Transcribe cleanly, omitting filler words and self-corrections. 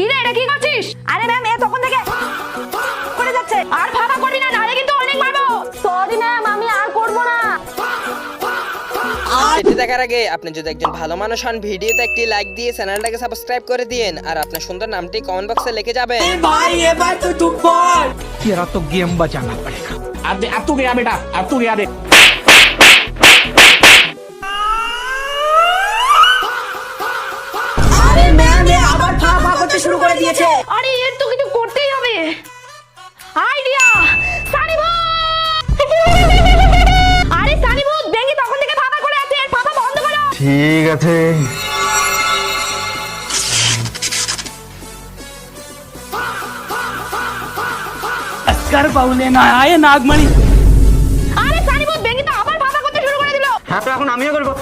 ইরে এটা কি করছিস? আরে ম্যাম এ তখন থেকে করে যাচ্ছে। আর ভাবা করবি না, নালে কিন্তু অনেক মারবো। সরি ম্যাম, আমি আর করব না। ভিডিও দেখার আগে আপনি যদি একজন ভালো মানুষ হন, ভিডিওতে একটি লাইক দিয়ে চ্যানেলটাকে সাবস্ক্রাইব করে দিন আর আপনার সুন্দর নামটি কমেন্ট বক্সে লিখে যাবেন। भाई ये बात तो चुप बोल। तेरा तो गेम बचाना पड़ेगा। अब तू गया बेटा, अब तू गया देख। আরে ম্যাম এ আবার ফা ফা করতে শুরু করে দিয়েছে। আরে এর তো কিছু করতেই হবে। আইডিয়া সানি ভূত। আরে সানি ভূত, বেঙ্গি তখন থেকে ফাঁপা করে আছে, এর ফাঁপা বন্ধ করো। ठीक है। अस्कर बाउले ना आए नागमणि। আরে সানি ভূত, বেঙ্গি তো আবার ফাঁপা করতে শুরু করে দিল। হ্যাঁ তো এখন আমিও করবো।